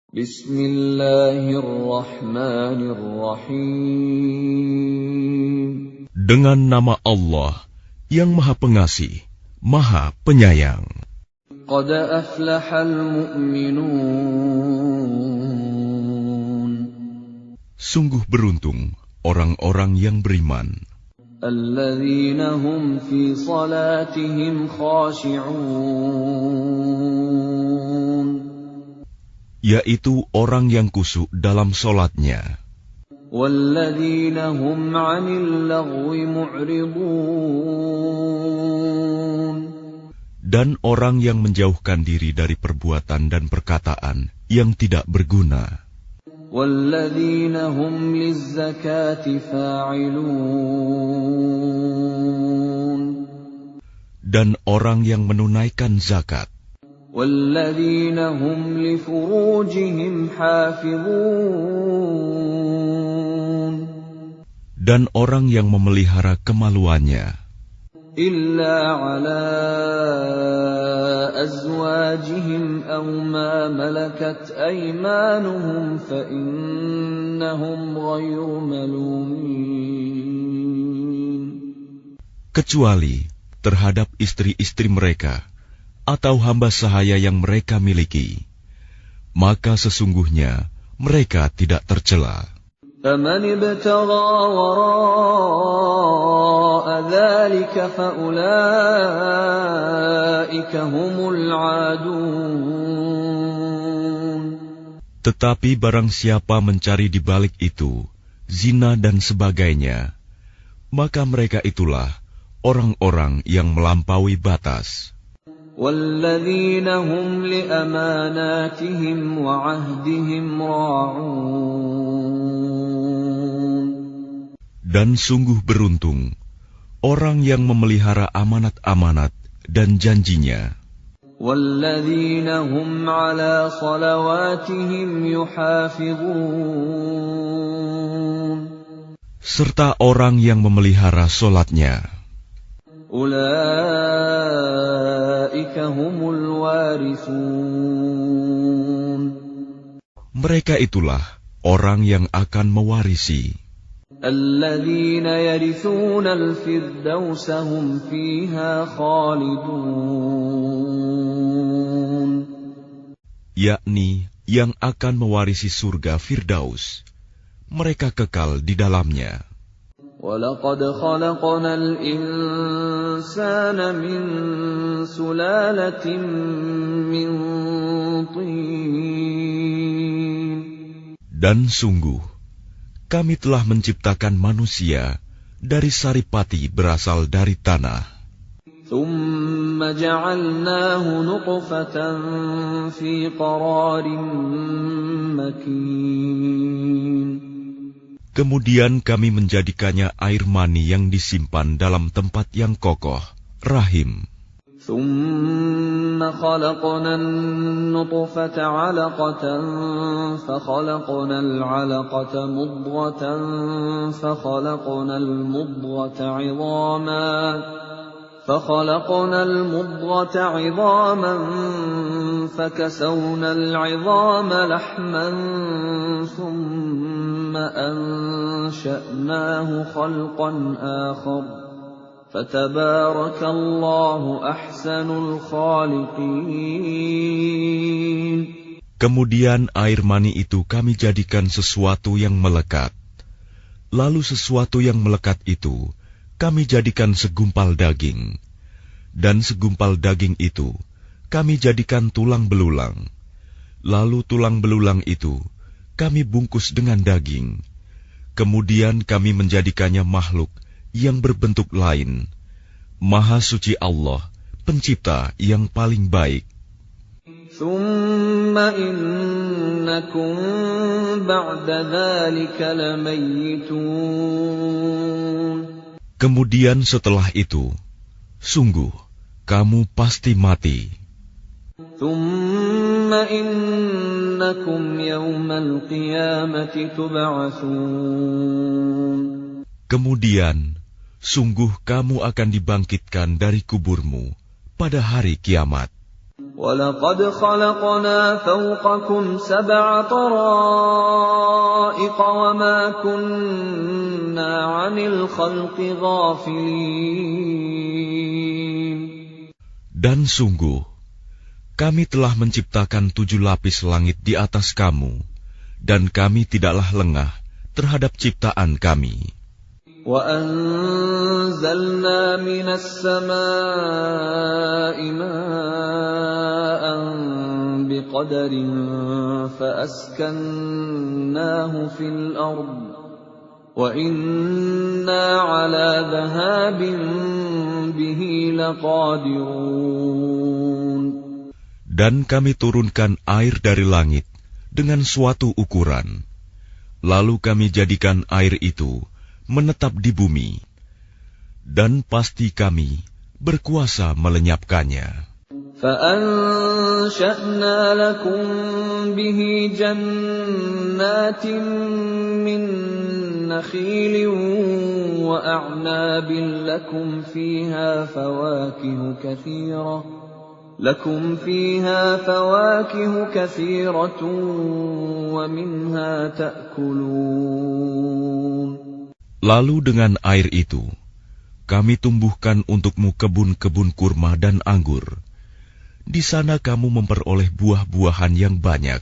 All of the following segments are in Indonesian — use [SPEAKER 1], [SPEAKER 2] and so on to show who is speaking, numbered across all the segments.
[SPEAKER 1] Bismillahirrahmanirrahim.
[SPEAKER 2] Dengan nama Allah yang Maha Pengasih, Maha Penyayang.
[SPEAKER 1] Qad aflahal mu'minun.
[SPEAKER 2] Sungguh beruntung orang-orang yang beriman.
[SPEAKER 1] Alladzina hum fi salatihim khashi'un.
[SPEAKER 2] Yaitu orang yang khusyuk dalam solatnya.
[SPEAKER 1] Walladzina hum 'anil lagwi mu'ridun.
[SPEAKER 2] Dan orang yang menjauhkan diri dari perbuatan dan perkataan yang tidak berguna.
[SPEAKER 1] Walladzina hum lizzakati fa'ilun.
[SPEAKER 2] Dan orang yang menunaikan zakat.
[SPEAKER 1] Walladzina hum li furujihim hafizun.
[SPEAKER 2] Dan orang yang memelihara kemaluannya.
[SPEAKER 1] Illa ala azwajihim aw ma malakat aymanuhum fa innahum ghayru malumin.
[SPEAKER 2] Kecuali terhadap istri-istri mereka atau hamba sahaya yang mereka miliki, maka sesungguhnya mereka tidak tercela.
[SPEAKER 1] فَمَنِ ابْتَغَى وَرَاءَ ذَلِكَ فَأُولَئِكَ هُمُ الْعَادُونَ.
[SPEAKER 2] Tetapi barang siapa mencari di balik itu zina dan sebagainya, maka mereka itulah orang-orang yang melampaui batas.
[SPEAKER 1] وَالَّذِينَ هُمْ لِأَمَانَاتِهِمْ وَعَهْدِهِمْ رَاعُونَ.
[SPEAKER 2] Dan sungguh beruntung orang yang memelihara amanat-amanat dan janjinya.
[SPEAKER 1] وَالَّذِينَ هُمْ عَلَى صَلَوَاتِهِمْ يُحَافِظُونَ.
[SPEAKER 2] Serta orang yang memelihara solatnya.
[SPEAKER 1] Ulaika humul warithun.
[SPEAKER 2] Mereka itulah orang yang akan mewarisi.
[SPEAKER 1] Alladzina yarithuna al-firdausa hum fiha khalidun.
[SPEAKER 2] Yakni yang akan mewarisi surga Firdaus. Mereka kekal di dalamnya.
[SPEAKER 1] وَلَقَدْ خَلَقْنَا الْإِنسَانَ مِنْ سُلَالَةٍ مِنْ طِينٍ.
[SPEAKER 2] Dan sungguh, kami telah menciptakan manusia dari saripati berasal dari tanah.
[SPEAKER 1] ثُمَّ جَعَلْنَاهُ نُطْفَةً فِي قَرَارٍ مَكِينٍ.
[SPEAKER 2] Kemudian kami menjadikannya air mani yang disimpan dalam tempat yang kokoh, rahim.
[SPEAKER 1] ثُمَّ خَلَقْنَا النُّطْفَةَ عَلَقَةً فَخَلَقْنَا الْعَلَقَةَ مُضْغَةً فَخَلَقْنَا الْمُضْغَةَ عِظَامًا فَكَسَوْنَا الْعِظَامَ لَحْمًا ثُمَّ أَنشَأْنَاهُ خَلْقًا آخَرَ فَتَبَارَكَ اللَّهُ أَحْسَنُ الْخَالِقِينَ.
[SPEAKER 2] Kemudian air mani itu kami jadikan sesuatu yang melekat. Lalu sesuatu yang melekat itu kami jadikan segumpal daging. Dan segumpal daging itu kami jadikan tulang belulang. Lalu tulang belulang itu kami bungkus dengan daging. Kemudian kami menjadikannya makhluk yang berbentuk lain. Maha suci Allah, pencipta yang paling baik.
[SPEAKER 1] ثُمَّ إِنَّكُمْ بَعْدَ ذَلِكَ لَمَيِّتُونَ.
[SPEAKER 2] Kemudian setelah itu, sungguh kamu pasti mati.
[SPEAKER 1] ثُمَّ إِنَّكُمْ يَوْمَ الْقِيَامَةِ تُبْعَثُونَ.
[SPEAKER 2] Kemudian, sungguh kamu akan dibangkitkan dari kuburmu pada hari kiamat.
[SPEAKER 1] وَلَقَدْ خَلَقْنَا فَوْقَكُمْ سَبْعَ طَرَائِقَ وَمَا كُنَّا عَنِ الْخَلْقِ غَافِلِينَ.
[SPEAKER 2] Dan sungguh, kami telah menciptakan 7 lapis langit di atas kamu, dan kami tidaklah lengah terhadap ciptaan kami.
[SPEAKER 1] وَأَنزَلْنَا مِنَ السَّمَاءِ مَاءً بِقَدَرٍ فَأَسْكَنَّاهُ فِي الْأَرْضِ وَإِنَّا عَلَى ذَهَابٍ بِهِ لَقَادِرُونَ.
[SPEAKER 2] Dan kami turunkan air dari langit dengan suatu ukuran, lalu kami jadikan air itu menetap di bumi, dan pasti kami berkuasa melenyapkannya.
[SPEAKER 1] فَأَنشَأْنَا لَكُم بِهِ جَنَّاتٍ مِّن نَّخِيلٍ وَأَعْنَابٍ لَّكُمْ فِيهَا فَوَاكِهُ كَثِيرَةٌ وَمِنْهَا تَأْكُلُونَ.
[SPEAKER 2] Lalu dengan air itu, kami tumbuhkan untukmu kebun-kebun kurma dan anggur. Di sana kamu memperoleh buah-buahan yang banyak,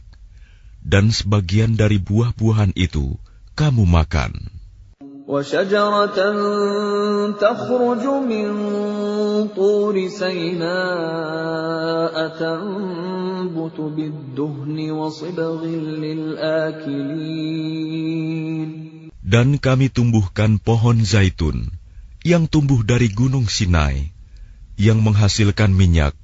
[SPEAKER 2] dan sebagian dari buah-buahan itu kamu makan.
[SPEAKER 1] وَشَجَرَةً تَخْرُجُ مِنْ طُورِ سَيْنَاءَ تَنبُتُ بِالدُّهْنِ وَصِبْغٍ لِلْآكِلِينَ.
[SPEAKER 2] Dan kami tumbuhkan pohon zaitun yang tumbuh dari gunung Sinai, yang menghasilkan minyak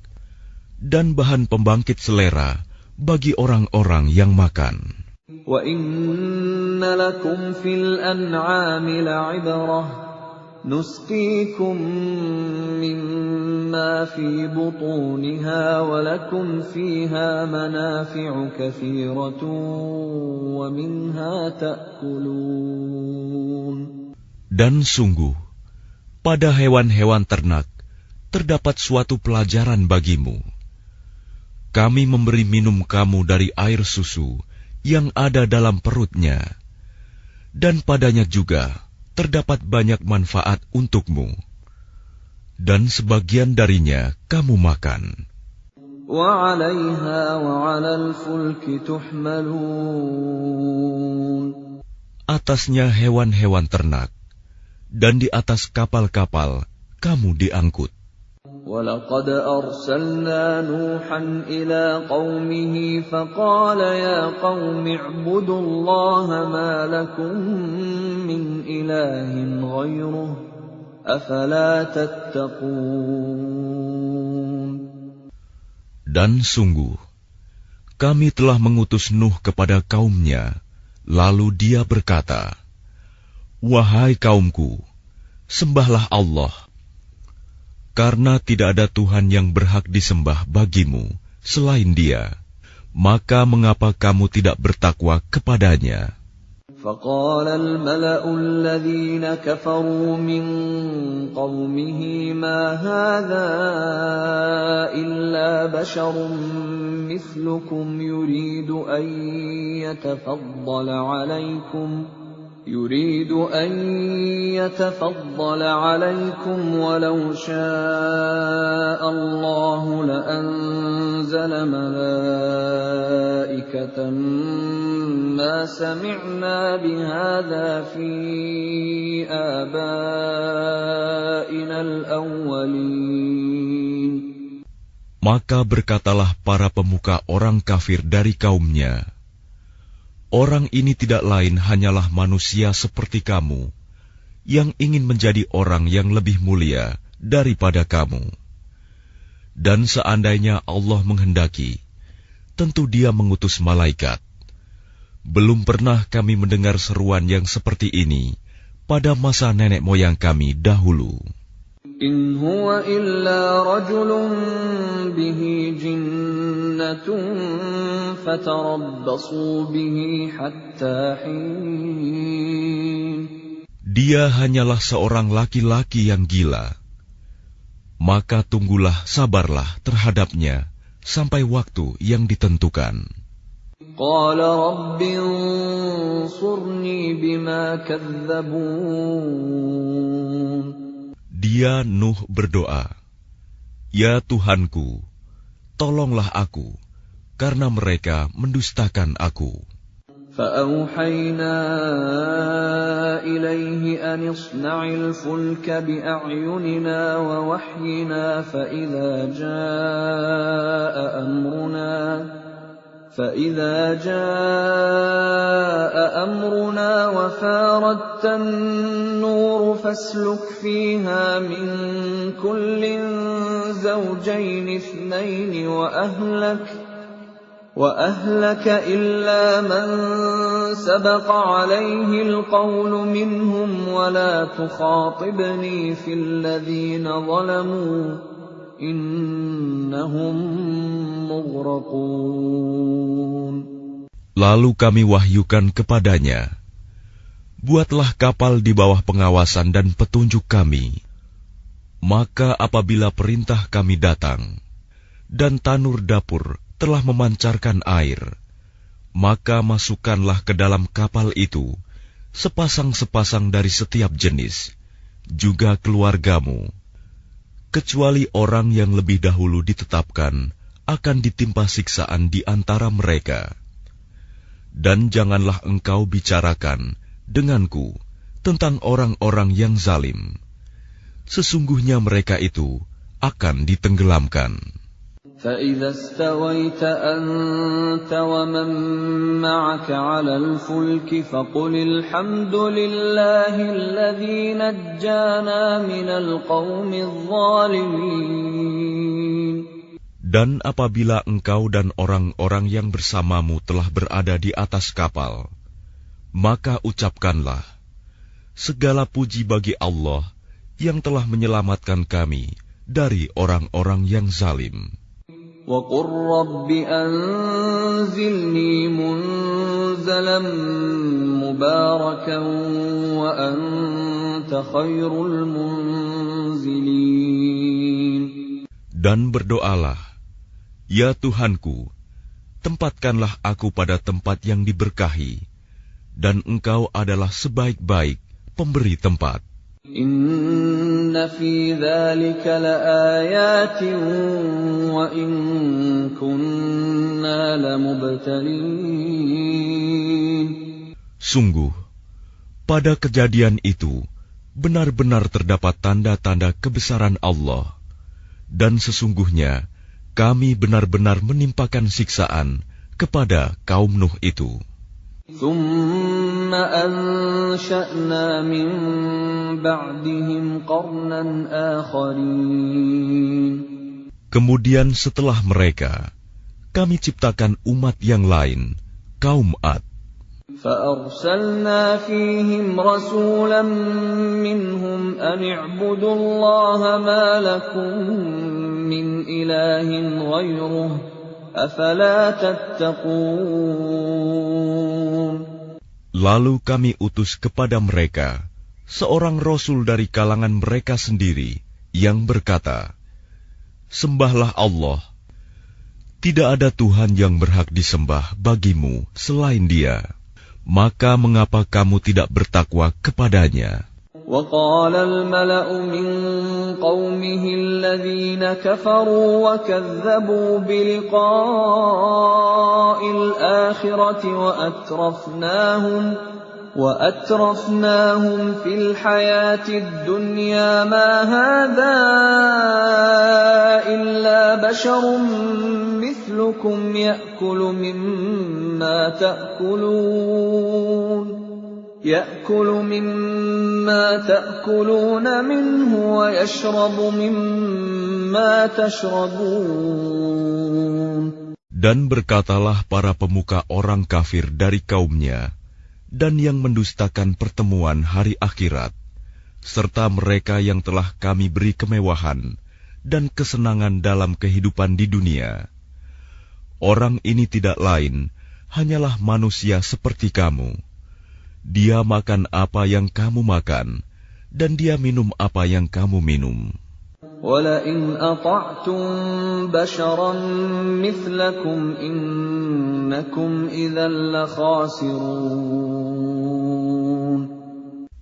[SPEAKER 2] dan bahan pembangkit selera bagi orang-orang yang makan.
[SPEAKER 1] وَإِنَّ لَكُمْ فِي الْأَنْعَامِ لَعِبْرَةً نُسْقِيكُم مِّمَّا فِي بُطُونِهَا وَلَكُمْ فِيهَا مَنَافِعُ كَثِيرَةٌ وَمِنْهَا تَأْكُلُونَ.
[SPEAKER 2] Dan sungguh, pada hewan-hewan ternak terdapat suatu pelajaran bagimu. Kami memberi minum kamu dari air susu yang ada dalam perutnya, dan padanya juga terdapat banyak manfaat untukmu, dan sebagian darinya kamu makan.
[SPEAKER 1] وَعَلَيْهَا وَعَلَى الْفُلْكِ تُحْمَلُونَ.
[SPEAKER 2] Atasnya hewan-hewan ternak, dan di atas kapal-kapal kamu diangkut.
[SPEAKER 1] وَلَقَدْ أَرْسَلْنَا نُوحًا إِلَىٰ قَوْمِهِ فَقَالَ يَا قَوْمِ اعْبُدُوا اللَّهَ مَا لَكُم مِّنْ إِلَٰهٍ غَيْرُهُ أَفَلَا تَتَّقُونَ.
[SPEAKER 2] Dan sungguh, kami telah mengutus Nuh kepada kaumnya, lalu dia berkata, "Wahai kaumku, sembahlah Allah, karena tidak ada Tuhan yang berhak disembah bagimu selain Dia. Maka mengapa kamu tidak bertakwa kepadanya?"
[SPEAKER 1] فَقَالَ الْمَلَأُ الَّذِينَ كَفَرُوا مِنْ قَوْمِهِ مَا هَذَا إِلَّا بَشَرٌ مِثْلُكُمْ يُرِيدُ أَنْ يَتَفَضَّلَ عَلَيْكُمْ وَلَوْ شَاءَ اللَّهُ لَأَنزَلَ مَلَائِكَةً مَا سَمِعْنَا بِهَذَا فِي آبَائِنَا الْأَوَّلِينَ.
[SPEAKER 2] Maka berkatalah para pemuka orang kafir dari kaumnya, "Orang ini tidak lain hanyalah manusia seperti kamu, yang ingin menjadi orang yang lebih mulia daripada kamu. Dan seandainya Allah menghendaki, tentu Dia mengutus malaikat. Belum pernah kami mendengar seruan yang seperti ini pada masa nenek moyang kami dahulu."
[SPEAKER 1] إِنْ هُوَ إِلَّا رَجُلٌ بِهِ جِنَّةٌ فَتَرَبَّصُوا بِهِ حَتَّى حِينٍ.
[SPEAKER 2] Dia hanyalah seorang laki-laki yang gila. Maka tunggulah, sabarlah terhadapnya sampai waktu yang ditentukan.
[SPEAKER 1] قال رب انصرني بما كذبون.
[SPEAKER 2] Dia Nuh berdoa, "Ya Tuhanku, tolonglah aku, karena mereka mendustakan aku."
[SPEAKER 1] فأوحينا إليه أن اصنع الفلك بأعيننا ووحينا فإذا جاء أمرنا وفاردت النور فاسلك فيها من كل زوجين اثنين وأهلك إلا من سبق عليه القول منهم ولا تخاطبني في الذين ظلموا إنهم مغرقون.
[SPEAKER 2] Lalu kami wahyukan kepadanya, "Buatlah kapal di bawah pengawasan dan petunjuk kami. Maka apabila perintah kami datang, dan tanur dapur telah memancarkan air, maka masukkanlah ke dalam kapal itu sepasang-sepasang dari setiap jenis, juga keluargamu, kecuali orang yang lebih dahulu ditetapkan akan ditimpa siksaan di antara mereka. Dan janganlah engkau bicarakan denganku tentang orang-orang yang zalim. Sesungguhnya mereka itu akan ditenggelamkan."
[SPEAKER 1] فإذا استويت أنت ومن معك على الفلك فقل الحمد لله الذي نجانا من القوم الظالمين.
[SPEAKER 2] Dan apabila engkau dan orang-orang yang bersamamu telah berada di atas kapal, maka ucapkanlah, "Segala puji bagi Allah yang telah menyelamatkan kami dari orang-orang yang zalim."
[SPEAKER 1] وَقُلْ رَبِّ أَنزِلْنِي مُنزَلًا مُبَارَكًا وَأَنْتَ خَيْرُ الْمُنزِلِينَ.
[SPEAKER 2] Dan berdoalah, "Ya Tuhanku, tempatkanlah aku pada tempat yang diberkahi, dan Engkau adalah sebaik-baik pemberi tempat."
[SPEAKER 1] Inna fi dzalika laaayatin wa in kunna lamubtalin.
[SPEAKER 2] Sungguh, pada kejadian itu benar-benar terdapat tanda-tanda kebesaran Allah, dan sesungguhnya kami benar-benar menimpakan siksaan kepada kaum Nuh itu.
[SPEAKER 1] ثُمَّ أَنشَأْنَا مِن بَعْدِهِمْ قَرْنًا آخَرِينَ.
[SPEAKER 2] Kemudian setelah mereka, kami ciptakan umat yang lain, kaum Ad.
[SPEAKER 1] فَأَرْسَلْنَا فِيهِمْ رَسُولًا مِّنْهُمْ أَنِ اعْبُدُوا اللَّهَ مَا لَكُم مِّنْ إِلَٰهٍ غَيْرُهُ أَفَلَا تَتَّقُونَ.
[SPEAKER 2] Lalu kami utus kepada mereka seorang rasul dari kalangan mereka sendiri yang berkata, "Sembahlah Allah. Tidak ada Tuhan yang berhak disembah bagimu selain Dia. Maka mengapa kamu tidak bertakwa kepadanya?"
[SPEAKER 1] وقال الملأ من قومه الذين كفروا وكذبوا بلقاء الآخرة وأترفناهم في الحياة الدنيا ما هذا إلا بشر مثلكم يأكل مما تأكلون منه ويشرب مما تشربون.
[SPEAKER 2] Dan berkatalah para pemuka orang kafir dari kaumnya, dan yang mendustakan pertemuan hari akhirat, serta mereka yang telah kami beri kemewahan dan kesenangan dalam kehidupan di dunia. Orang ini tidak lain, hanyalah manusia seperti kamu. Dia makan apa yang kamu makan, dan dia minum apa yang kamu minum.
[SPEAKER 1] وَلَئِنْ أَطَعْتُمْ بَشَرًا مِثْلَكُمْ إِنَّكُمْ إِذًا لَخَاسِرُونَ.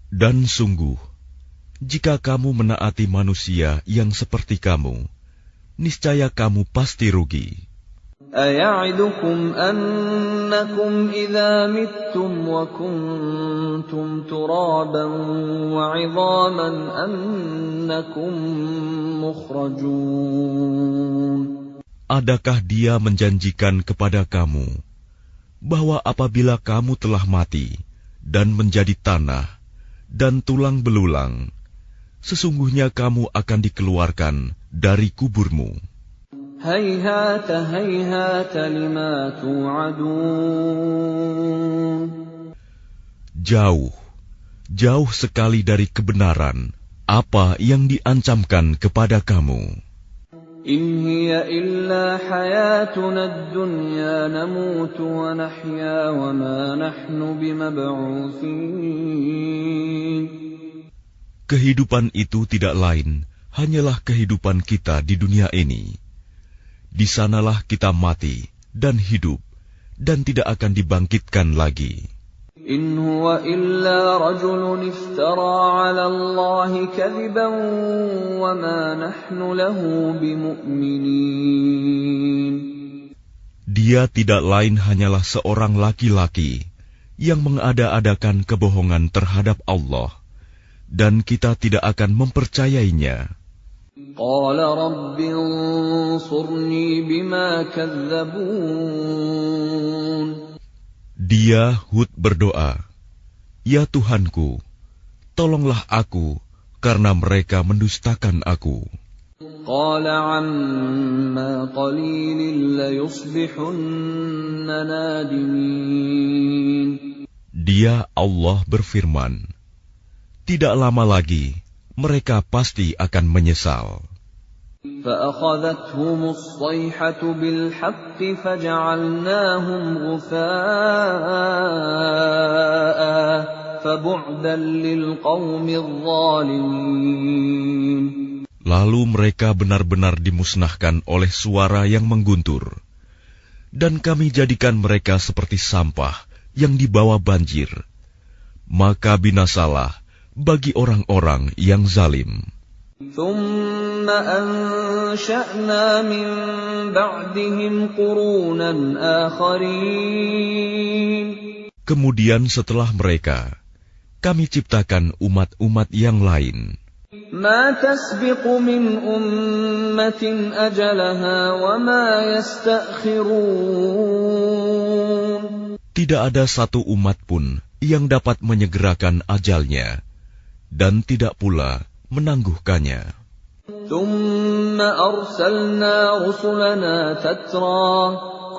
[SPEAKER 2] Dan sungguh, jika kamu menaati manusia yang seperti kamu, niscaya kamu pasti rugi.
[SPEAKER 1] أَيَعِدُكُمْ أَنَّكُمْ إِذَا مِتُّمْ وَكُنْتُمْ تُرَابًا وَعِظَامًا أَنَّكُمْ مُخْرَجُونَ.
[SPEAKER 2] Adakah dia menjanjikan kepada kamu bahwa apabila kamu telah mati dan menjadi tanah dan tulang belulang, sesungguhnya kamu akan dikeluarkan dari kuburmu?
[SPEAKER 1] هَيْهَاتَ هَيْهَاتَ لِمَا تُوعَدُونَ.
[SPEAKER 2] Jauh, jauh sekali dari kebenaran apa yang diancamkan kepada kamu.
[SPEAKER 1] إِنْ هِيَ إِلَّا حَيَاتُنَا الدُّنْيَا نَمُوتُ وَنَحْيَا وَمَا نَحْنُ بِمَبْعُوثِينَ.
[SPEAKER 2] Kehidupan itu tidak lain hanyalah kehidupan kita di dunia ini. Di sanalah kita mati dan hidup, dan tidak akan dibangkitkan lagi.
[SPEAKER 1] إِنْ هُوَ إِلَّا رَجُلٌ افْتَرَى عَلَى اللَّهِ كَذِبًا وَمَا نَحْنُ لَهُ بِمُؤْمِنِينَ.
[SPEAKER 2] Dia tidak lain hanyalah seorang laki-laki yang mengada-adakan kebohongan terhadap Allah, dan kita tidak akan mempercayainya.
[SPEAKER 1] قَالَ رَبِّ انصُرْنِي بِمَا كَذَّبُونِ.
[SPEAKER 2] Dia Hud berdoa, "Ya Tuhanku, tolonglah aku karena mereka mendustakan aku."
[SPEAKER 1] قَالَ عَمَّا قَلِيلٍ لَيُصْبِحُنَّ نَادِمِينَ.
[SPEAKER 2] Dia Allah berfirman, tidak lama lagi mereka pasti akan menyesal.
[SPEAKER 1] فَأَخَذَتْهُمُ الصَّيْحَةُ بِالْحَقِّ فَجَعَلْنَاهُمْ غُثَاءً فَبُعْدًا لِلْقَوْمِ الظَّالِمِينَ.
[SPEAKER 2] Lalu mereka benar-benar dimusnahkan oleh suara yang mengguntur, dan kami jadikan mereka seperti sampah yang dibawa banjir. Maka binasalah bagi orang-orang yang zalim.
[SPEAKER 1] ثُمَّ أَنشَأْنَا مِن بَعْدِهِمْ قُرُونًا آخَرِينَ.
[SPEAKER 2] Kemudian setelah mereka, kami ciptakan umat-umat yang lain.
[SPEAKER 1] مَا تَسْبِقُ مِنْ أُمَّةٍ أَجَلَهَا وَمَا يَسْتَأْخِرُونَ.
[SPEAKER 2] Tidak ada satu umat pun yang dapat menyegerakan ajalnya, dan tidak pula menangguhkannya.
[SPEAKER 1] ثُمَّ أَرْسَلْنَا رُسُلَنَا تَتْرَى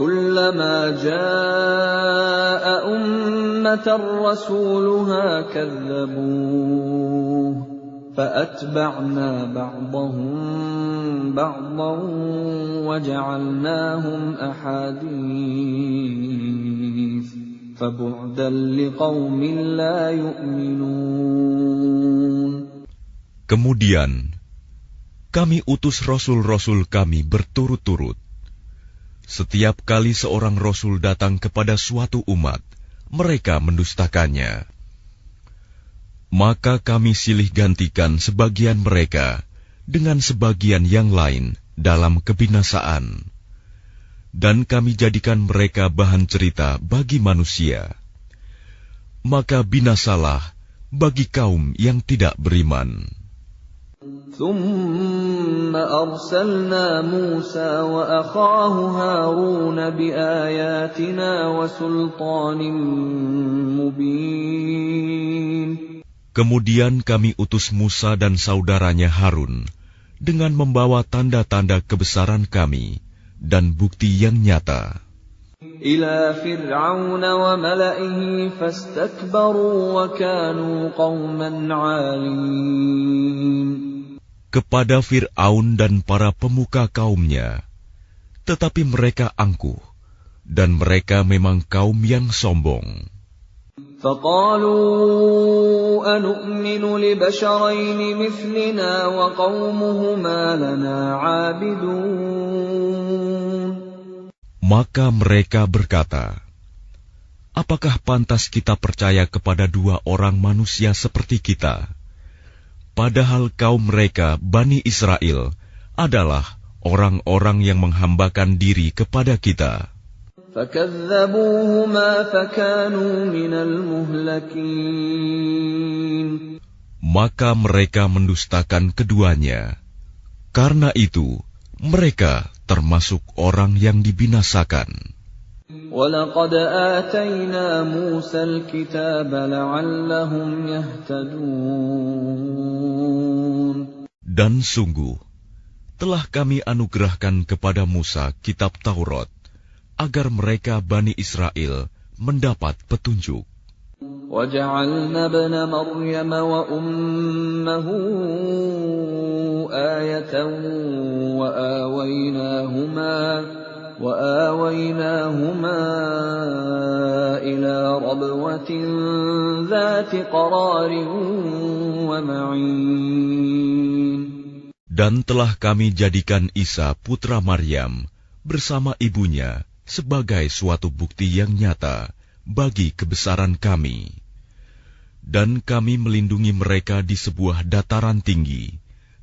[SPEAKER 1] كُلَّمَا جَاءَ أُمَّةً رَّسُولُهَا كَذَّبُوهُ فَأَتْبَعْنَا بَعْضَهُم بَعْضًا وَجَعَلْنَاهُمْ أَحَادِيثَ فَبُعْدًا لِقَوْمٍ لَّا يُؤْمِنُونَ.
[SPEAKER 2] Kemudian kami utus rasul-rasul kami berturut-turut. Setiap kali seorang rasul datang kepada suatu umat, mereka mendustakannya. Maka kami silih gantikan sebagian mereka dengan sebagian yang lain dalam kebinasaan, dan kami jadikan mereka bahan cerita bagi manusia. Maka binasalah bagi kaum yang tidak beriman.
[SPEAKER 1] ثُمَّ أَرْسَلْنَا مُوسَى وَأَخَاهُ هَارُونَ بِآيَاتِنَا وَسُلْطَانٍ مُبِينٍ.
[SPEAKER 2] Kemudian kami utus Musa dan saudaranya Harun dengan membawa tanda-tanda kebesaran kami dan bukti yang nyata.
[SPEAKER 1] إِلَى فِرْعَوْنَ وَمَلَئِهِ فَاسْتَكْبَرُوا وَكَانُوا قَوْمًا عَالِينَ.
[SPEAKER 2] Kepada Fir'aun dan para pemuka kaumnya, tetapi mereka angkuh, dan mereka memang kaum yang sombong.
[SPEAKER 1] فقالوا أنؤمن لبشرين مثلنا وقومهما لنا عابدون.
[SPEAKER 2] Maka mereka berkata, apakah pantas kita percaya kepada dua orang manusia seperti kita, padahal kaum mereka, Bani Israel, adalah orang-orang yang menghambakan diri kepada kita.
[SPEAKER 1] فكذبوهما فكانوا من المهلكين.
[SPEAKER 2] Maka mereka mendustakan keduanya. Karena itu, mereka termasuk orang yang dibinasakan.
[SPEAKER 1] وَلَقَدْ آتَيْنَا مُوسَى الْكِتَابَ لَعَلَّهُمْ يَهْتَدُونَ.
[SPEAKER 2] Dan sungguh, telah kami anugerahkan kepada Musa kitab Taurat, agar mereka Bani Israel mendapat petunjuk.
[SPEAKER 1] وَجَعَلْنَا ابْنَ مَرْيَمَ وَأُمَّهُ آيَةً وَآوَيْنَاهُمَا إِلَى رَبْوَةٍ ذَاتِ قَرَارٍ وَمَعِينٍ.
[SPEAKER 2] Dan telah kami jadikan Isa putra Maryam bersama ibunya sebagai suatu bukti yang nyata bagi kebesaran kami. Dan kami melindungi mereka di sebuah dataran tinggi,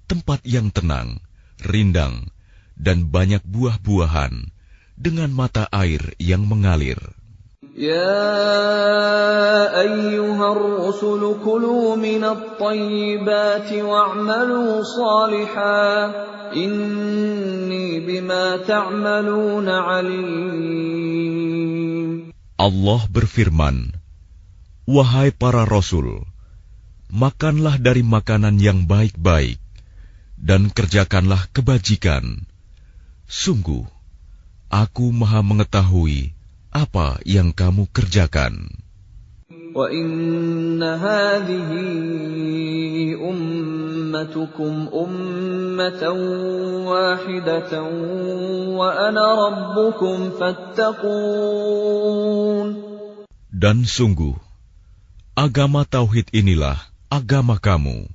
[SPEAKER 2] tempat yang tenang, rindang, dan banyak buah-buahan, dengan mata air yang mengalir.
[SPEAKER 1] Ya ayyuhar rusul kulu minat tayyibati wa'malu salihan, inni bima ta'maluna alim.
[SPEAKER 2] Allah berfirman, wahai para rasul, makanlah dari makanan yang baik-baik, dan kerjakanlah kebajikan. Sungguh, aku maha mengetahui apa yang kamu kerjakan.
[SPEAKER 1] Wa inna hadhihi ummatukum ummatan wahidatan wa ana rabbukum fattaqun.
[SPEAKER 2] Dan sungguh, agama tauhid inilah agama kamu,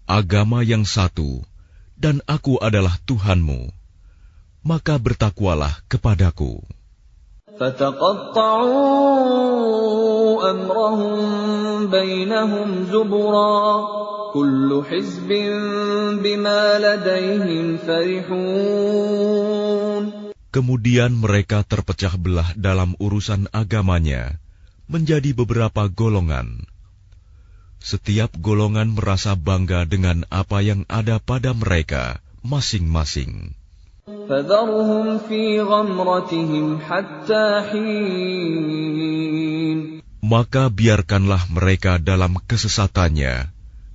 [SPEAKER 2] agama yang satu, dan aku adalah Tuhanmu, maka bertakwalah kepadaku.
[SPEAKER 1] فَتَقَطَّعُوا أَمْرَهُمْ بَيْنَهُمْ زُبُرًا كُلُّ حِزْبٍ بِمَا لَدَيْهِمْ فَرِحُونَ.
[SPEAKER 2] Kemudian mereka terpecah belah dalam urusan agamanya menjadi beberapa golongan. Setiap golongan merasa bangga dengan apa yang ada pada mereka masing-masing.
[SPEAKER 1] فَذَرْهُمْ فِي غَمْرَتِهِمْ حَتَّى حِينٍ.
[SPEAKER 2] Maka biarkanlah mereka dalam kesesatannya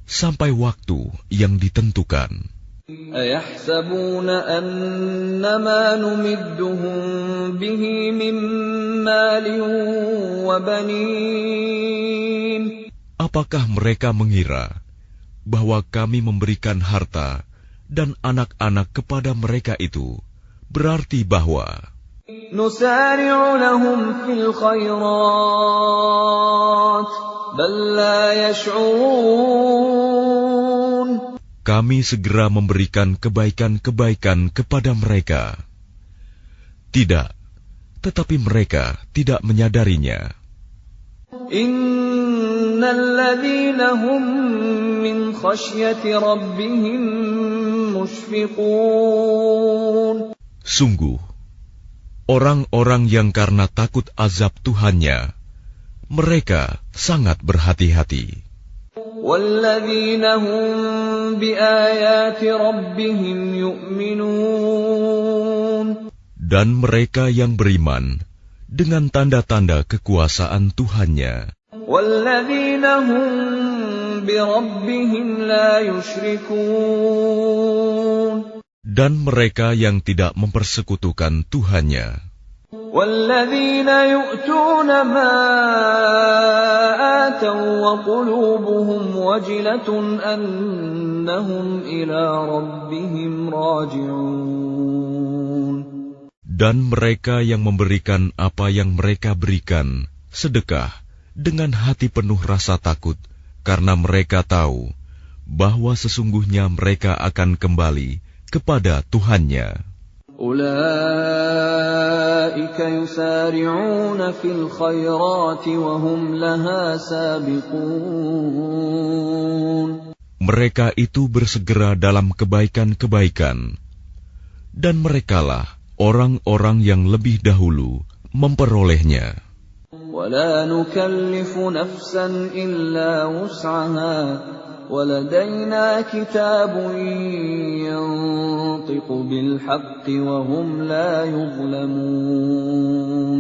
[SPEAKER 2] sampai waktu yang ditentukan.
[SPEAKER 1] أَيَحْسَبُونَ أَنَّمَا نُمِدُّهُم بِهِ مِن مَّالٍ وَبَنِينَ.
[SPEAKER 2] Apakah mereka mengira bahwa kami memberikan harta dan anak-anak kepada mereka itu berarti bahwa
[SPEAKER 1] نُسَارِعُ لَهُمْ فِي الْخَيْرَاتِ بَل لَّا يَشْعُرُونَ.
[SPEAKER 2] kami segera memberikan kebaikan-kebaikan kepada mereka. Tidak, tetapi mereka tidak menyadarinya.
[SPEAKER 1] Innal ladzina hum min khasyati rabbihim mushfiqun.
[SPEAKER 2] Sungguh, orang-orang yang karena takut azab Tuhannya, mereka sangat berhati-hati.
[SPEAKER 1] Walladzina hum biayati rabbihim yu'minun.
[SPEAKER 2] Dan mereka yang beriman dengan tanda-tanda kekuasaan Tuhannya.
[SPEAKER 1] Walladzina hum bi rabbihim la yusyrikun.
[SPEAKER 2] Dan mereka yang tidak mempersekutukan Tuhannya.
[SPEAKER 1] Walladzina yu'tuna ma ataw wa qulubuhum wajilatun annahum ila rabbihim raji'un.
[SPEAKER 2] Dan mereka yang memberikan apa yang mereka berikan, sedekah, dengan hati penuh rasa takut, karena mereka tahu bahwa sesungguhnya mereka akan kembali kepada Tuhannya.
[SPEAKER 1] Ulaika yusari'una fil khairati wa hum laha sabiqun.
[SPEAKER 2] Mereka itu bersegera dalam kebaikan-kebaikan, dan merekalah orang-orang yang lebih dahulu memperolehnya.
[SPEAKER 1] وَلَا نُكَلِّفُ نَفْسًا إِلَّا وُسْعَهَا وَلَدَيْنَا كِتَابٌ يَنطِقُ بِالْحَقِّ وَهُمْ لَا يُظْلَمُونَ.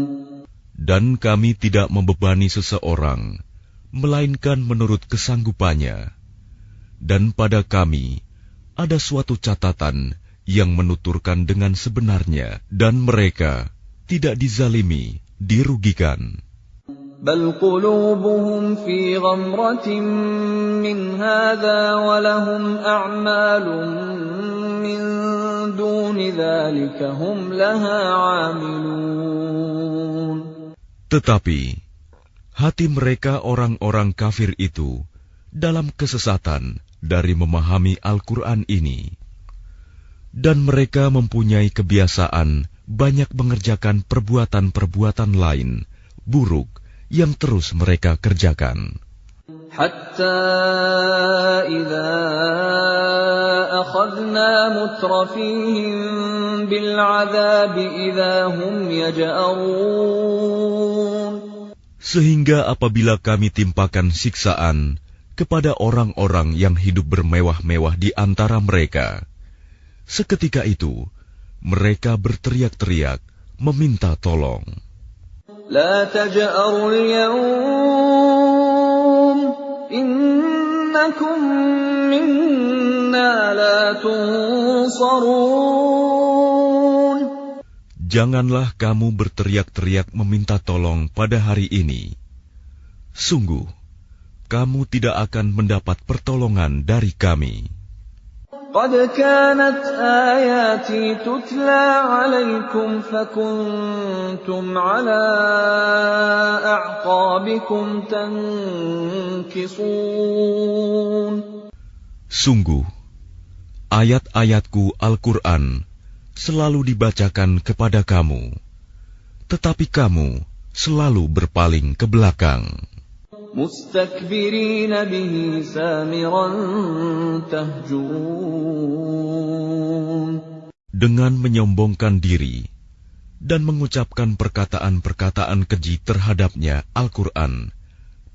[SPEAKER 2] Dan kami tidak membebani seseorang, melainkan menurut kesanggupannya. Dan pada kami ada suatu catatan yang menuturkan dengan sebenarnya, dan mereka tidak dizalimi, dirugikan.
[SPEAKER 1] بل قلوبهم في غمرة من هذا ولهم أعمال من دون ذلك هم لها عاملون.
[SPEAKER 2] Tetapi hati mereka orang-orang kafir itu dalam kesesatan dari memahami Al-Quran ini, dan mereka mempunyai kebiasaan banyak mengerjakan perbuatan-perbuatan lain buruk yang terus mereka kerjakan.
[SPEAKER 1] Hatta idza akhadna mutrafihim bil 'adzabi idza hum yaj'arun.
[SPEAKER 2] Sehingga apabila kami timpakan siksaan kepada orang-orang yang hidup bermewah-mewah di antara mereka, seketika itu mereka berteriak-teriak meminta tolong.
[SPEAKER 1] La taj'arul yawm innakum minna la tunsarun.
[SPEAKER 2] Janganlah kamu berteriak-teriak meminta tolong pada hari ini. Sungguh, kamu tidak akan mendapat pertolongan dari kami.
[SPEAKER 1] قد كانت آياتي تتلى عليكم فكنتم على أعقابكم تنكصون.
[SPEAKER 2] Sungguh, ayat-ayatku Al-Quran selalu dibacakan kepada kamu, tetapi kamu selalu berpaling ke belakang.
[SPEAKER 1] مستكبرين به سامرا تهجرون.
[SPEAKER 2] Dengan menyombongkan diri dan mengucapkan perkataan-perkataan keji terhadapnya Al-Quran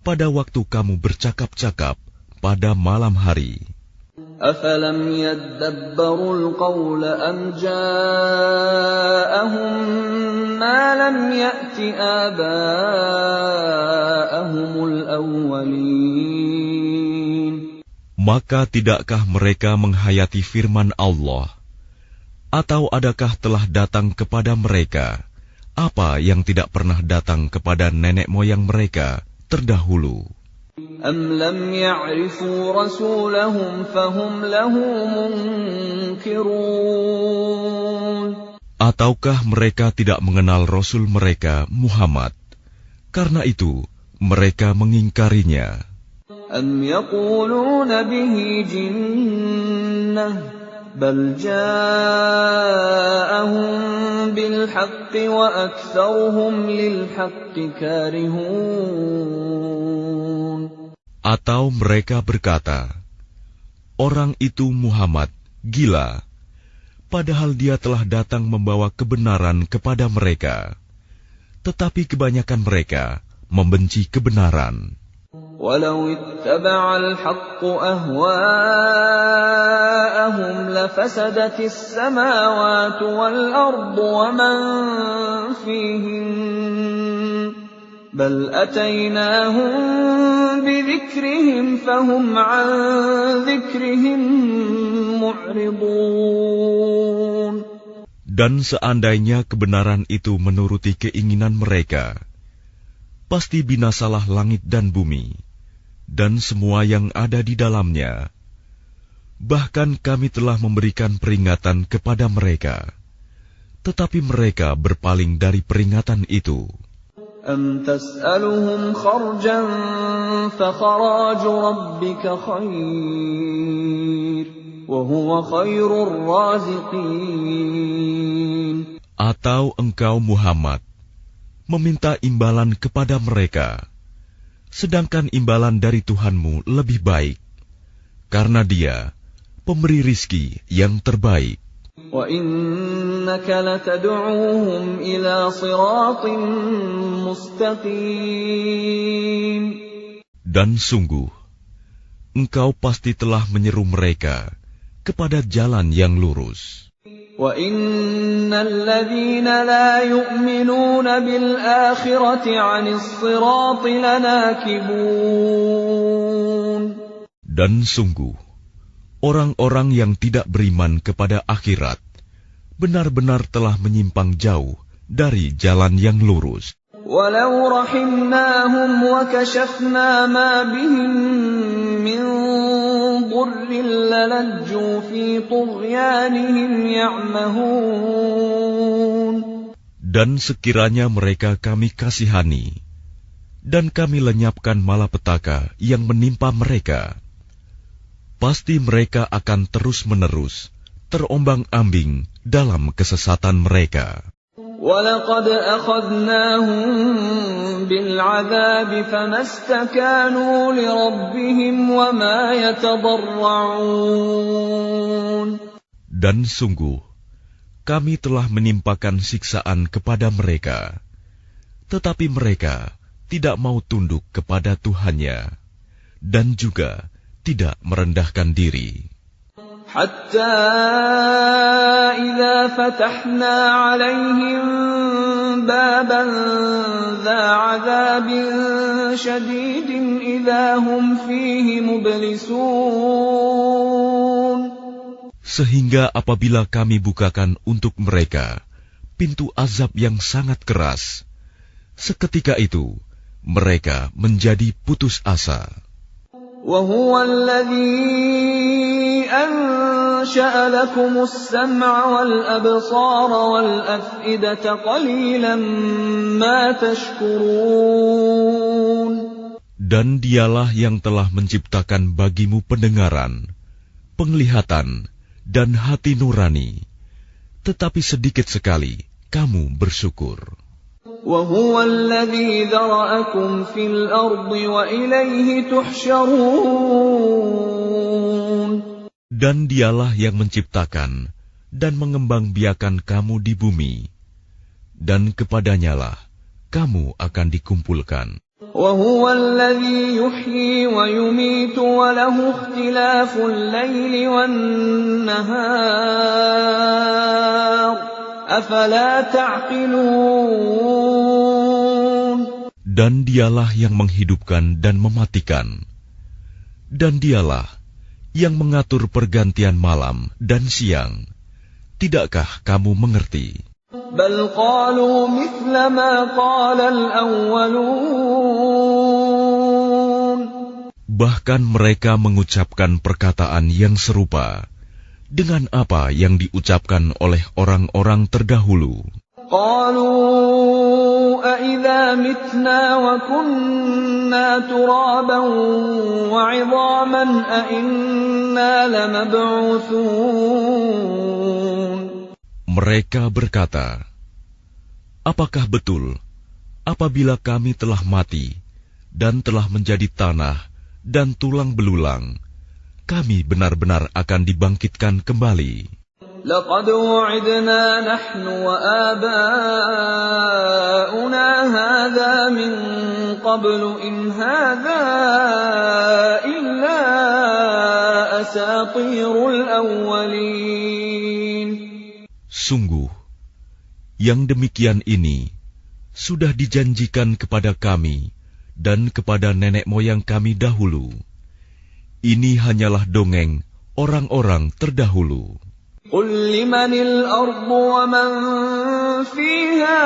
[SPEAKER 2] pada waktu kamu bercakap-cakap pada malam hari.
[SPEAKER 1] أفلم يدبروا القول أم جاءهم ما لم يأت آباءهم الأولين.
[SPEAKER 2] Maka tidakkah mereka menghayati firman Allah? Atau adakah telah datang kepada mereka apa yang tidak pernah datang kepada nenek moyang mereka terdahulu?
[SPEAKER 1] أم لم يعرفوا رسولهم فهم له منكرون.
[SPEAKER 2] Ataukah mereka tidak mengenal Rasul mereka Muhammad, karena itu mereka mengingkarinya?
[SPEAKER 1] أم يقولون به جنة بل جاءهم بالحق وأكثرهم للحق كارهون.
[SPEAKER 2] Atau mereka berkata, orang itu Muhammad gila, padahal dia telah datang membawa kebenaran kepada mereka, tetapi kebanyakan mereka membenci kebenaran.
[SPEAKER 1] ولو اتبع الحق أهواءهم لفسدت السماوات والأرض ومن فيهن بل أتيناهم بذكرهم فهم عن ذكرهم معرضون.
[SPEAKER 2] Dan seandainya kebenaran itu menuruti keinginan mereka, pasti binasalah langit dan bumi, dan semua yang ada di dalamnya. Bahkan kami telah memberikan peringatan kepada mereka, tetapi mereka berpaling dari peringatan itu.
[SPEAKER 1] أَمْ تَسْأَلُهُمْ خَرْجًا فَخَرَاجُ رَبِّكَ خَيْرٌ وَهُوَ خَيْرُ الرَّازِقِينَ.
[SPEAKER 2] Atau engkau Muhammad meminta imbalan kepada mereka, sedangkan imbalan dari Tuhanmu lebih baik, karena Dia pemberi rizki yang terbaik.
[SPEAKER 1] وَإِنَّكَ لَتَدْعُوهُمْ إِلَى صِرَاطٍ مُسْتَقِيمٍ.
[SPEAKER 2] Dan sungguh, engkau pasti telah menyeru mereka kepada jalan yang lurus.
[SPEAKER 1] وَإِنَّ الَّذِينَ لَا يُؤْمِنُونَ بِالْآخِرَةِ عَنِ الصِّرَاطِ لَنَاكِبُونَ.
[SPEAKER 2] Dan sungguh, orang-orang yang tidak beriman kepada akhirat benar-benar telah menyimpang jauh dari jalan yang lurus.
[SPEAKER 1] وَلَوْ رَحِمْنَاهُمْ وَكَشَفْنَا مَا بِهِمْ مِنْ ضُرٍّ لَلَجُّوا فِي طُغْيَانِهِمْ يَعْمَهُونَ.
[SPEAKER 2] Dan sekiranya mereka kami kasihani, dan kami lenyapkan malapetaka yang menimpa mereka, pasti mereka akan terus-menerus terombang-ambing dalam kesesatan mereka.
[SPEAKER 1] وَلَقَدْ أَخَذْنَاهُمْ بِالْعَذَابِ فَمَا اسْتَكَانُوا لِرَبِّهِمْ وَمَا يَتَضَرَّعُونَ.
[SPEAKER 2] Dan sungguh, kami telah menimpakan siksaan kepada mereka, tetapi mereka tidak mau tunduk kepada Tuhannya, dan juga tidak merendahkan diri.
[SPEAKER 1] حَتَّى إِذَا فَتَحْنَا عَلَيْهِمْ بَابًا ذَا عَذَابٍ شَدِيدٍ إِذَا هُمْ فِيهِ مُبْلِسُونَ.
[SPEAKER 2] Sehingga apabila kami bukakan untuk mereka pintu azab yang sangat keras, seketika itu mereka menjadi putus asa.
[SPEAKER 1] وَهُوَ الَّذِي أَنشَأَ لَكُمُ السَّمْعَ وَالْأَبْصَارَ وَالْأَفْئِدَةَ قَلِيلًا مَا تَشْكُرُونَ.
[SPEAKER 2] Dan Dialah yang telah menciptakan bagimu pendengaran, penglihatan, dan hati nurani, tetapi sedikit sekali kamu bersyukur.
[SPEAKER 1] وَهُوَ الَّذِي ذَرَأَكُمْ فِي الْأَرْضِ وَإِلَيْهِ تُحْشَرُونَ.
[SPEAKER 2] Dan Dialah yang menciptakan dan mengembangbiakan kamu di bumi, dan kepadanyalah kamu akan dikumpulkan.
[SPEAKER 1] وَهُوَ الَّذِي يُحْيِي وَيُمِيتُ وَلَهُ اخْتِلَافُ اللَّيْلِ وَالنَّهَارِ أَفَلَا تَعْقِلُونَ.
[SPEAKER 2] Dan Dialah yang menghidupkan dan mematikan, dan Dialah yang mengatur pergantian malam dan siang. Tidakkah kamu mengerti?
[SPEAKER 1] بَلْ قَالُوا مِثْلَ مَا قَالَ الْأَوَّلُونَ.
[SPEAKER 2] Bahkan mereka mengucapkan perkataan yang serupa dengan apa yang diucapkan oleh orang-orang terdahulu.
[SPEAKER 1] قَالُوا أَإِذَا مِتْنَا وَكُنَّا تُرَابًا وَعِظَامًا أَإِنَّا لَمَبْعُوثُونَ.
[SPEAKER 2] Mereka berkata, apakah betul apabila kami telah mati dan telah menjadi tanah dan tulang belulang, kami benar-benar akan dibangkitkan kembali?
[SPEAKER 1] لَقَدْ وُعِدْنَا نَحْنُ وَآبَاؤُنَا هَذَا مِنْ قَبْلُ إِنْ هَذَا إِلَّا أَسَاطِيرُ الْأَوَّلِينَ.
[SPEAKER 2] Sungguh, yang demikian ini sudah dijanjikan kepada kami dan kepada nenek moyang kami dahulu. Ini hanyalah dongeng orang-orang terdahulu.
[SPEAKER 1] قُلْ لِمَنِ الْأَرْضُ وَمَنْ فِيهَا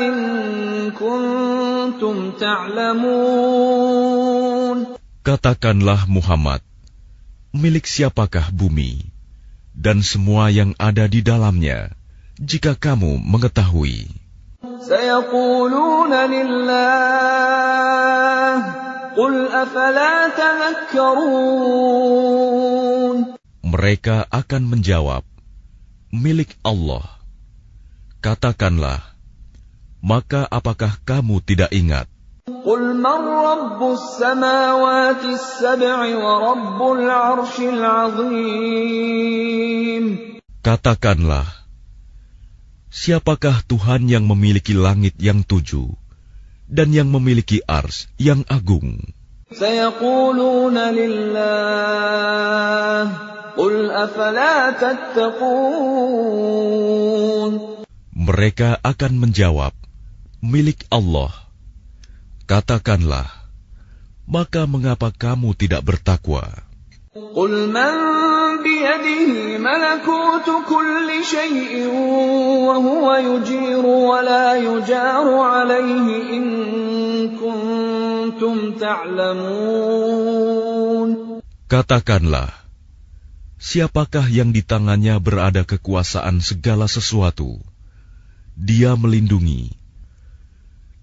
[SPEAKER 1] إِن كُنتُمْ تَعْلَمُونَ.
[SPEAKER 2] Katakanlah Muhammad, milik siapakah bumi dan semua yang ada di dalamnya, jika kamu mengetahui.
[SPEAKER 1] سيقولون لله قل أفلا تذكرون.
[SPEAKER 2] Mereka akan menjawab, milik Allah. Katakanlah, maka apakah kamu tidak ingat?
[SPEAKER 1] قل من رب السماوات السبع ورب العرش العظيم.
[SPEAKER 2] Katakanlah, siapakah Tuhan yang memiliki langit yang 7 dan yang memiliki ars yang agung?
[SPEAKER 1] سيقولون لله قل أفلا تتقون.
[SPEAKER 2] Mereka akan menjawab, milik Allah. Katakanlah, maka mengapa kamu tidak bertakwa?
[SPEAKER 1] قل من بيده ملكوت كل شيء وهو يجير ولا يجار عليه إن كنتم تعلمون.
[SPEAKER 2] Katakanlah, siapakah yang di tangannya berada kekuasaan segala sesuatu? Dia melindungi,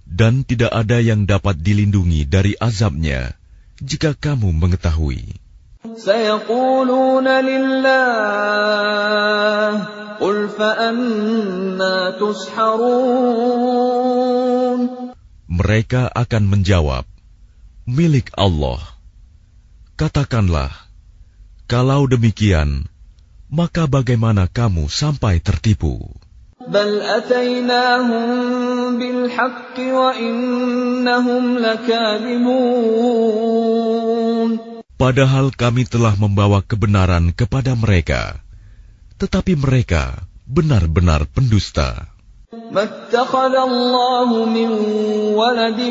[SPEAKER 2] dan tidak ada yang dapat dilindungi dari azabnya jika kamu mengetahui.
[SPEAKER 1] سيقولون لله قل فأنا تسحرون.
[SPEAKER 2] Mereka akan menjawab, milik Allah. Katakanlah, kalau demikian, maka bagaimana kamu sampai tertipu?
[SPEAKER 1] بل أتيناهم بالحق وإنهم لكاذبون.
[SPEAKER 2] Padahal kami telah membawa kebenaran kepada mereka, tetapi mereka benar-benar pendusta.
[SPEAKER 1] ما اتخذ الله من ولد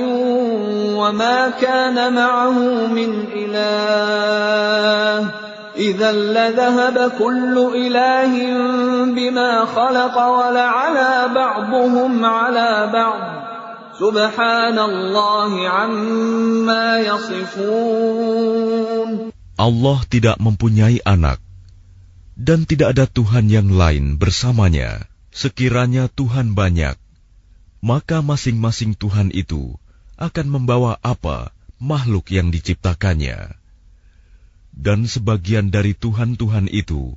[SPEAKER 1] وما كان معه من إله إذا لذهب كل إله بما خلق ولعلى بعضهم على بعض سبحان الله عما يصفون.
[SPEAKER 2] Allah tidak mempunyai anak, dan tidak ada Tuhan yang lain bersamanya. Sekiranya Tuhan banyak, maka masing-masing Tuhan itu akan membawa apa makhluk yang diciptakannya. Dan sebagian dari Tuhan-Tuhan itu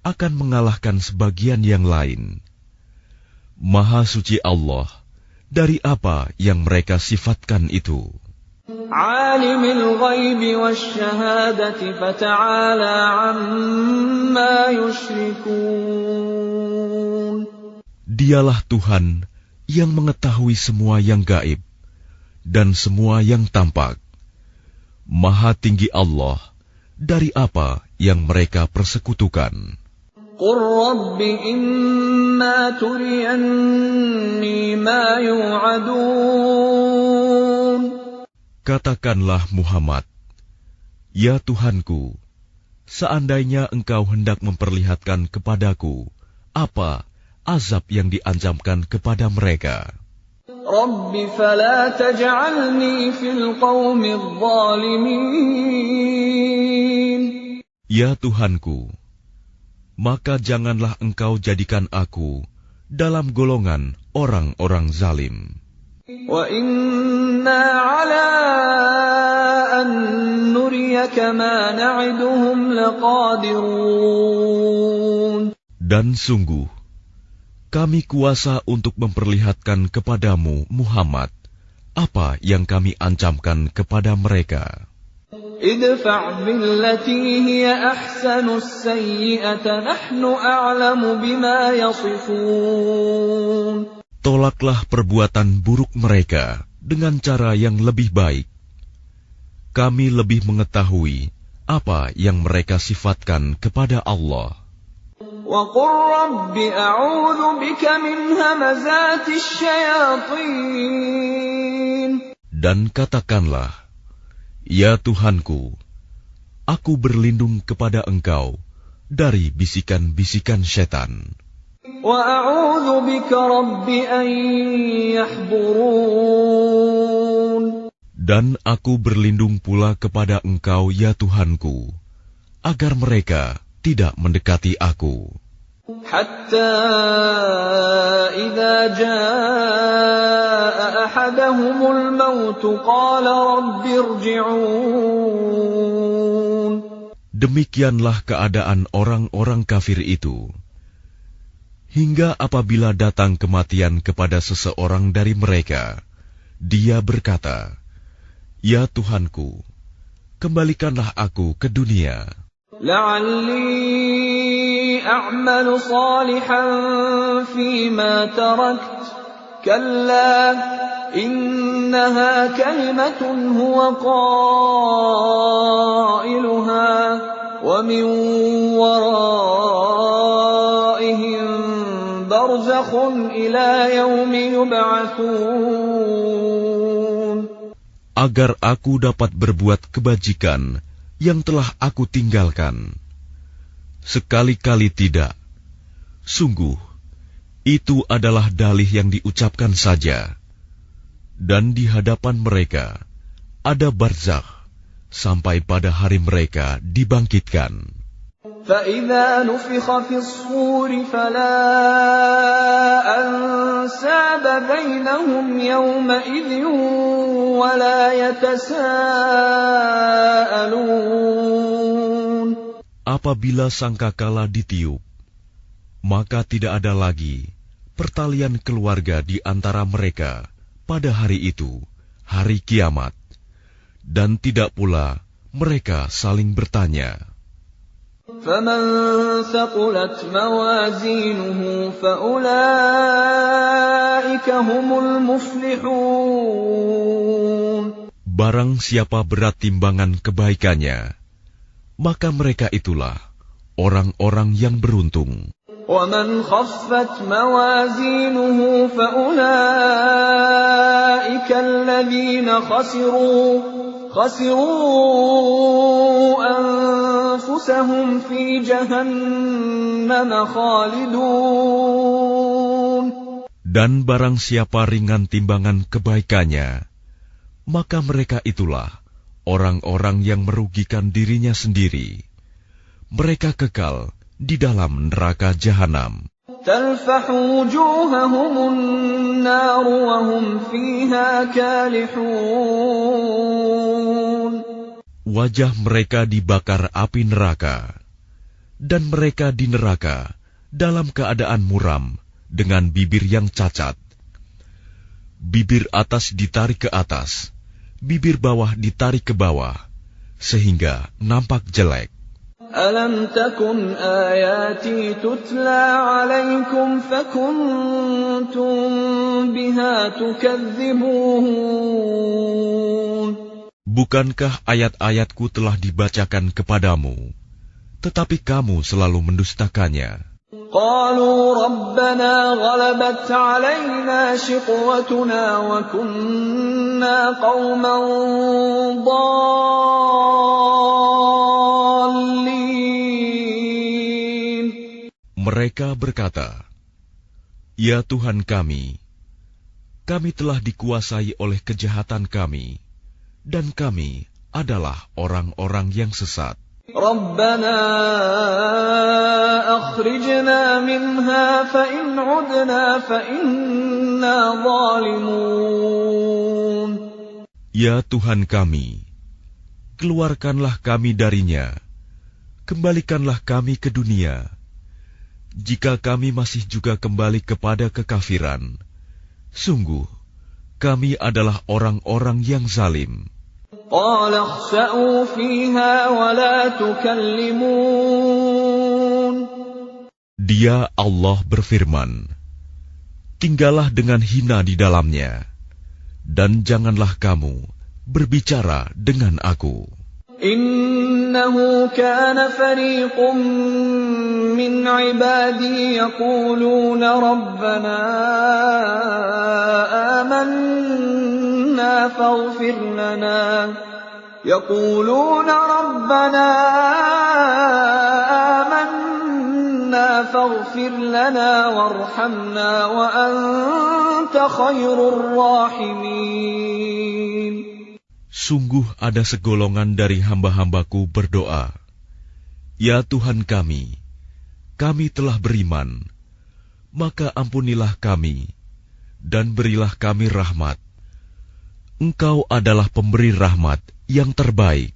[SPEAKER 2] akan mengalahkan sebagian yang lain. Maha suci Allah dari apa yang mereka sifatkan itu.
[SPEAKER 1] Alimul ghaibi wasyahadati fata'ala amma yushrikun.
[SPEAKER 2] Dialah Tuhan yang mengetahui semua yang gaib dan semua yang tampak. Maha tinggi Allah dari apa yang mereka persekutukan.
[SPEAKER 1] Qur Rabbi imma turiyanni ma yu'adun.
[SPEAKER 2] Katakanlah Muhammad, ya Tuhanku, seandainya engkau hendak memperlihatkan kepadaku apa azab yang diancamkan kepada mereka.
[SPEAKER 1] Rabbi fala taj'alni fil qawmi adh-dhalimin.
[SPEAKER 2] Ya Tuhanku, maka janganlah engkau jadikan aku dalam golongan orang-orang zalim.
[SPEAKER 1] Wa inna ala an nuriyaka ma na'iduhum laqadirun. Dan
[SPEAKER 2] sungguh, kami kuasa untuk memperlihatkan kepadamu, Muhammad, apa yang kami ancamkan kepada mereka.
[SPEAKER 1] Idfa' billati hiya ahsanu as-sayyi'ata nahnu a'lamu bima yasifun.
[SPEAKER 2] Tolaklah perbuatan buruk mereka dengan cara yang lebih baik. Kami lebih mengetahui apa yang mereka sifatkan kepada Allah.
[SPEAKER 1] وَقُلْ رَبِّ أَعُوذُ بِكَ مِنْ هَمَزَاتِ الشَّيَاطِينِ.
[SPEAKER 2] Dan katakanlah, ya Tuhanku, aku berlindung kepada Engkau dari bisikan-bisikan setan.
[SPEAKER 1] وَأَعُوذُ بِكَ رَبِّ أَنْ يَحْضُرُونَ.
[SPEAKER 2] Dan aku berlindung pula kepada Engkau, ya Tuhanku, agar mereka tidak mendekati aku.
[SPEAKER 1] حتى إذا جاء أحدهم الموت قال رب ارجعون.
[SPEAKER 2] Demikianlah keadaan orang-orang kafir itu. Hingga apabila datang kematian kepada seseorang dari mereka, dia berkata, "Ya Tuhanku, kembalikanlah aku ke dunia.
[SPEAKER 1] لعلي أعمل صالحا فيما تركت كلا إنها كلمة هو قائلها ومن ورائهم برزخ إلى يوم يبعثون.
[SPEAKER 2] Agar aku dapat berbuat kebajikan yang telah aku tinggalkan. Sekali-kali tidak. Sungguh, itu adalah dalih yang diucapkan saja. Dan di hadapan mereka ada barzakh sampai pada hari mereka dibangkitkan.
[SPEAKER 1] فَإِذَا نُفِخَ فِي الصُّورِ فَلَا أَنْسَابَ بَيْنَهُمْ يَوْمَئِذٍ وَلَا يَتَسَاءَلُونَ.
[SPEAKER 2] Apabila sangkakala ditiup, maka tidak ada lagi pertalian keluarga di antara mereka pada hari itu, hari kiamat, dan tidak pula mereka saling bertanya.
[SPEAKER 1] فَمَنْ ثَقُلَتْ مَوَازِينُهُ فَأُولَئِكَ هُمُ الْمُفْلِحُونَ.
[SPEAKER 2] Barang siapa berat timbangan kebaikannya, maka mereka itulah orang-orang yang beruntung.
[SPEAKER 1] وَمَنْ خَفَّتْ مَوَازِينُهُ فَأُولَئِكَ الَّذِينَ خَسِرُوا أَنفُسَهُمْ فِي جَهَنَّمَ خَالِدُونَ.
[SPEAKER 2] Dan barang siapa ringan timbangan kebaikannya, maka mereka itulah orang-orang yang merugikan dirinya sendiri. Mereka kekal di dalam neraka jahanam.
[SPEAKER 1] تَلْفَحُ وُجُوهَهُمُ النَّارُ وَهُمْ فِيهَا كَالِحُونَ.
[SPEAKER 2] Wajah mereka dibakar api neraka, dan mereka di neraka dalam keadaan muram dengan bibir yang cacat. Bibir atas ditarik ke atas, bibir bawah ditarik ke bawah, sehingga nampak jelek.
[SPEAKER 1] أَلَمْ تَكُنْ آيَاتِي تُتْلَى عَلَيْكُمْ فَكُنْتُمْ بِهَا تُكَذِّبُونَ.
[SPEAKER 2] Bukankah ayat-ayatku telah dibacakan kepadamu, tetapi kamu selalu mendustakannya?
[SPEAKER 1] قَالُوا رَبَّنَا غَلَبَتْ عَلَيْنَا شِقْوَتُنَا وَكُنَّا قَوْمًا ضَالِّينَ.
[SPEAKER 2] Mereka berkata, "Ya Tuhan kami telah dikuasai oleh kejahatan kami, dan kami adalah orang-orang yang sesat.
[SPEAKER 1] رَبَّنَا أَخْرِجْنَا مِنْهَا فَإِنْ عُدْنَا فَإِنَّا ظَالِمُونَ.
[SPEAKER 2] Ya Tuhan kami, keluarkanlah kami darinya, kembalikanlah kami ke dunia. Jika kami masih juga kembali kepada kekafiran, sungguh kami adalah orang-orang yang zalim."
[SPEAKER 1] قَالَ اخْسَئُوا فِيهَا وَلَا تُكَلِّمُونَ.
[SPEAKER 2] Dia Allah berfirman, "Tinggallah dengan hina di dalamnya, dan janganlah kamu berbicara dengan aku."
[SPEAKER 1] إِنَّهُ كَانَ فَرِيقٌ مِّنْ عِبَادِي يَقُولُونَ رَبَّنَا آمَنَّا فَاغْفِرْ لَنَا وَارْحَمْنَا وَأَنْتَ خَيْرُ الرَّاحِمِينَ.
[SPEAKER 2] Sungguh ada segolongan dari hamba-hambaku berdoa, "Ya Tuhan kami kami telah beriman, maka ampunilah kami, dan berilah kami rahmat. Engkau adalah pemberi rahmat yang terbaik.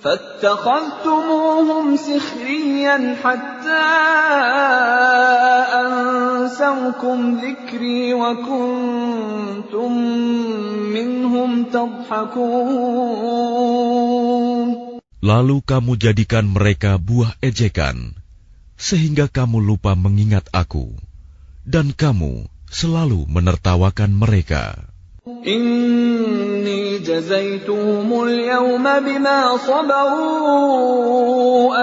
[SPEAKER 1] فاتخذتموهم سخريا حتى أنسوكم ذكري وكنتم منهم تضحكون.
[SPEAKER 2] Lalu kamu jadikan mereka buah ejekan, sehingga kamu lupa mengingat aku, dan kamu selalu menertawakan mereka.
[SPEAKER 1] إني جزيتهم اليوم بما صبروا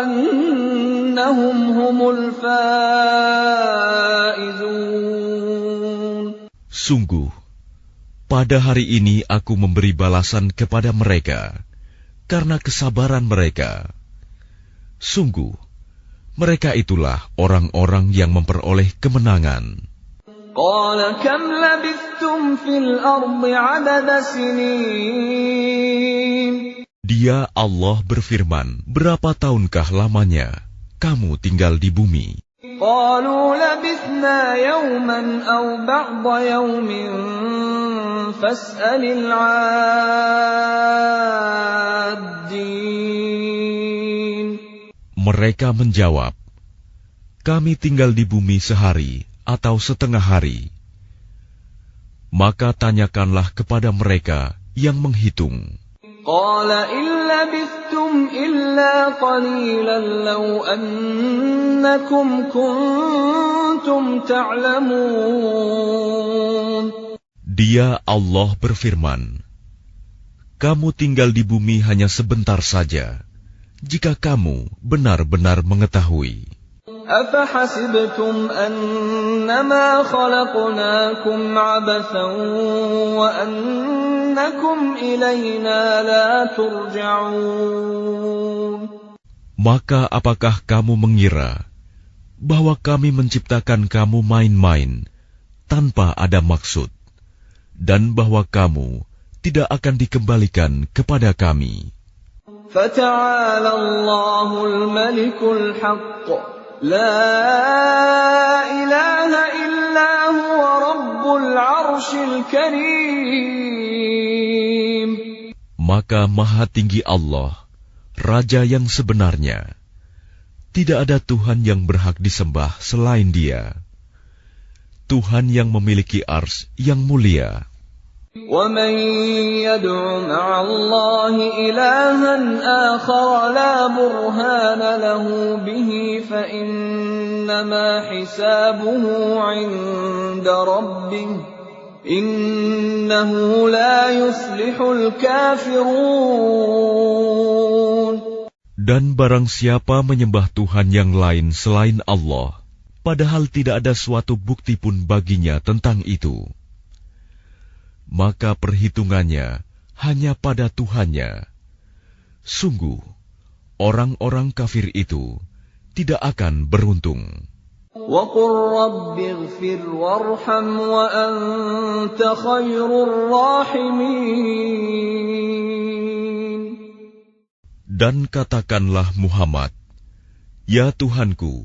[SPEAKER 1] أنهم هم الفائزون.
[SPEAKER 2] Sungguh, pada hari ini aku memberi balasan kepada mereka karena kesabaran mereka. Sungguh, mereka itulah orang-orang yang memperoleh kemenangan.
[SPEAKER 1] قال كم لبثتم في الأرض عدد سنين.
[SPEAKER 2] Dia Allah berfirman, berapa tahunkah lamanya kamu tinggal di bumi?
[SPEAKER 1] قالوا لبثنا يوما أو بعض يوم فاسأل العادين.
[SPEAKER 2] Mereka menjawab, kami tinggal di bumi sehari atau setengah hari. Maka tanyakanlah kepada mereka yang menghitung.
[SPEAKER 1] قال إن لبثتم إلا قليلا لو أنكم كنتم تعلمون.
[SPEAKER 2] Dia Allah berfirman, kamu tinggal di bumi hanya sebentar saja, jika kamu benar-benar mengetahui.
[SPEAKER 1] أفحسبتم أنما خلقناكم عبثا وأنكم إلينا لا ترجعون.
[SPEAKER 2] Maka apakah kamu mengira bahwa kami menciptakan kamu main-main tanpa ada maksud, dan bahwa kamu tidak akan dikembalikan kepada kami?
[SPEAKER 1] فتعالى الله الملك الحق لا إله إلا هو رب العرش الكريم.
[SPEAKER 2] Maka Maha Tinggi Allah, Raja yang sebenarnya. Tidak ada Tuhan yang berhak disembah selain Dia. Tuhan yang memiliki ars yang mulia.
[SPEAKER 1] وَمَن يَدْعُ مَعَ اللَّهِ إِلَٰهًا آخَرَ لَا بُرْهَانَ لَهُ بِهِ فَإِنَّمَا حِسَابُهُ عِندَ رَبِّهِ إِنَّهُ لَا يُفْلِحُ الْكَافِرُونَ.
[SPEAKER 2] Dan barang siapa menyembah Tuhan yang lain selain Allah, padahal tidak ada suatu bukti pun baginya tentang itu, maka perhitungannya hanya pada Tuhannya. Sungguh, orang-orang kafir itu tidak akan beruntung.
[SPEAKER 1] وَقُلْ رَبِّ اغْفِرْ وَارْحَمْ وَأَنْتَ خَيْرُ الرَّاحِمِينَ.
[SPEAKER 2] Dan katakanlah Muhammad, ya Tuhanku,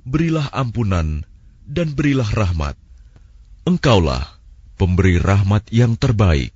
[SPEAKER 2] berilah ampunan dan berilah rahmat. Engkaulah pemberi rahmat yang terbaik.